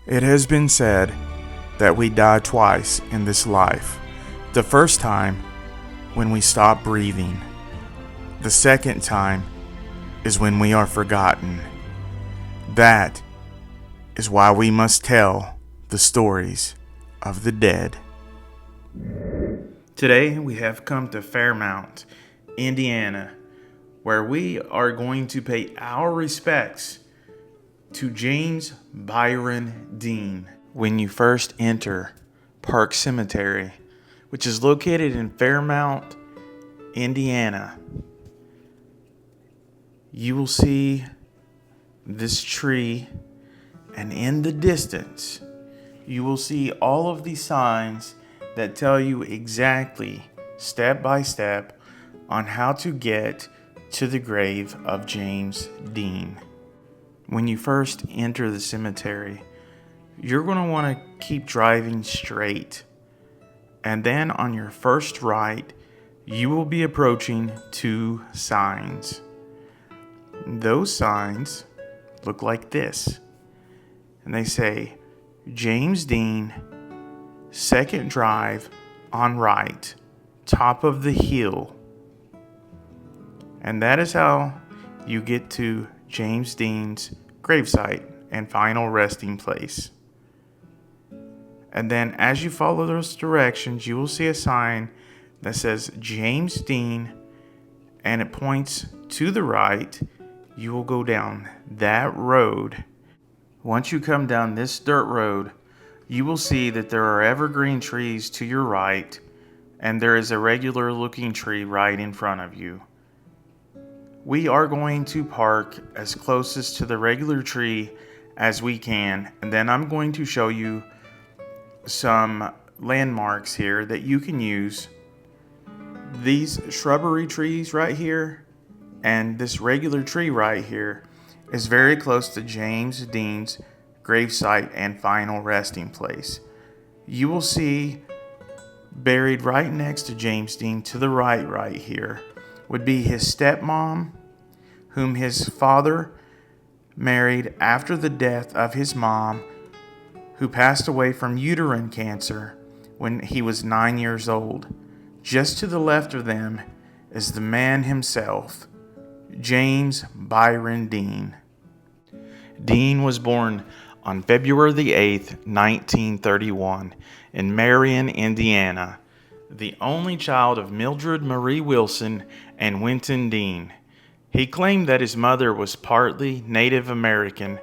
It has been said that we die twice in this life. The first time, when we stop breathing. The second time is when we are forgotten. That is why we must tell the stories of the dead. Today we have come to Fairmount, Indiana, where we are going to pay our respects to James Byron Dean. When you first enter Park Cemetery, which is located in Fairmount, Indiana, you will see this tree, and in the distance, you will see all of the signs that tell you exactly, step by step, on how to get to the grave of James Dean. When you first enter the cemetery, you're going to want to keep driving straight. And then on your first right, you will be approaching two signs. Those signs look like this. And they say, James Dean, second drive on right, top of the hill. And that is how you get to James Dean's gravesite and final resting place. And then as you follow those directions, you will see a sign that says James Dean, and it points to the right. You will go down that road. Once you come down this dirt road, you will see that there are evergreen trees to your right, and there is a regular looking tree right in front of you. We are going to park as closest to the regular tree as we can, and then I'm going to show you some landmarks here that you can use. These shrubbery trees right here and this regular tree right here is very close to James Dean's gravesite and final resting place. You will see buried right next to James Dean to the right here would be his stepmom, whom his father married after the death of his mom, who passed away from uterine cancer when he was 9 years old. Just to the left of them is the man himself, James Byron Dean. Dean was born on February the 8th, 1931, in Marion, Indiana, the only child of Mildred Marie Wilson and Winton Dean. He claimed that his mother was partly Native American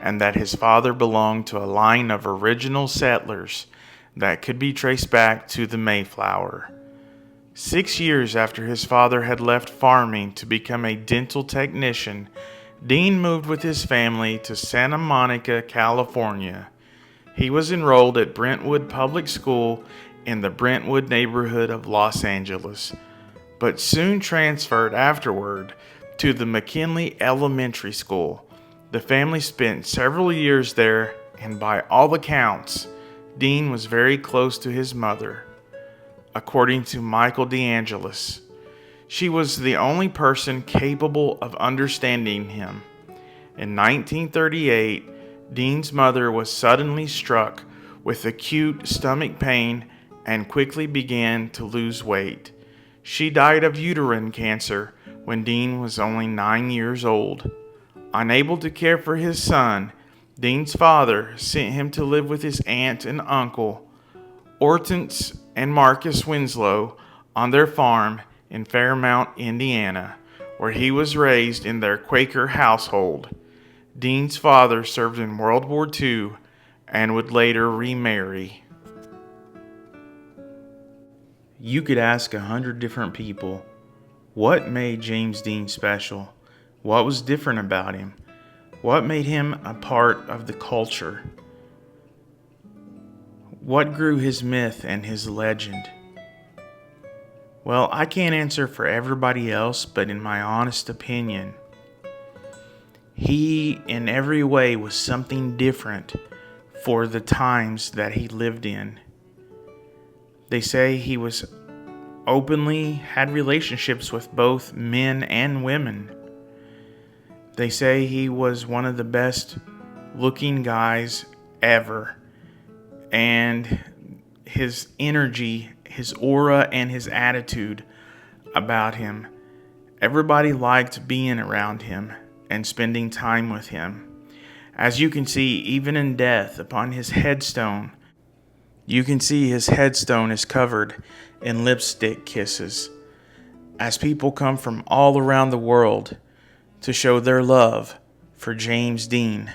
and that his father belonged to a line of original settlers that could be traced back to the Mayflower. 6 years after his father had left farming to become a dental technician, Dean moved with his family to Santa Monica, California. He was enrolled at Brentwood Public School in the Brentwood neighborhood of Los Angeles, but soon transferred afterward to the McKinley Elementary School. The family spent several years there, and by all accounts, Dean was very close to his mother. According to Michael DeAngelis, she was the only person capable of understanding him. In 1938, Dean's mother was suddenly struck with acute stomach pain and quickly began to lose weight. She died of uterine cancer when Dean was only 9 years old. Unable to care for his son, Dean's father sent him to live with his aunt and uncle, Hortense and Marcus Winslow, on their farm in Fairmount, Indiana, where he was raised in their Quaker household. Dean's father served in World War II and would later remarry. You could ask 100 different people, what made James Dean special? What was different about him? What made him a part of the culture? What grew his myth and his legend? Well, I can't answer for everybody else, but in my honest opinion, he in every way was something different for the times that he lived in. They say he was openly had relationships with both men and women. They say he was one of the best looking guys ever. And his energy, his aura, and his attitude about him, everybody liked being around him and spending time with him. As you can see, even in death, upon his headstone, you can see his headstone is covered in lipstick kisses, as people come from all around the world to show their love for James Dean.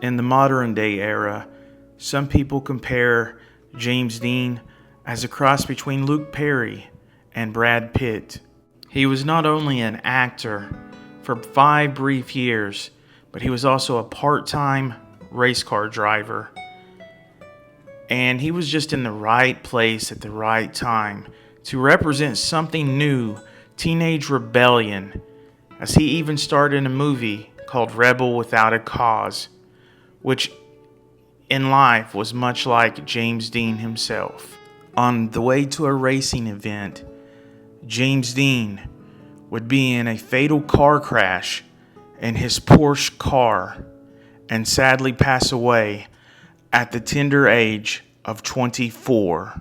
In the modern day era, some people compare James Dean as a cross between Luke Perry and Brad Pitt. He was not only an actor for 5 brief years, but he was also a part-time race car driver. And he was just in the right place at the right time to represent something new, teenage rebellion, as he even starred in a movie called Rebel Without a Cause, which in life was much like James Dean himself. On the way to a racing event, James Dean would be in a fatal car crash in his Porsche car and sadly pass away at the tender age of 24.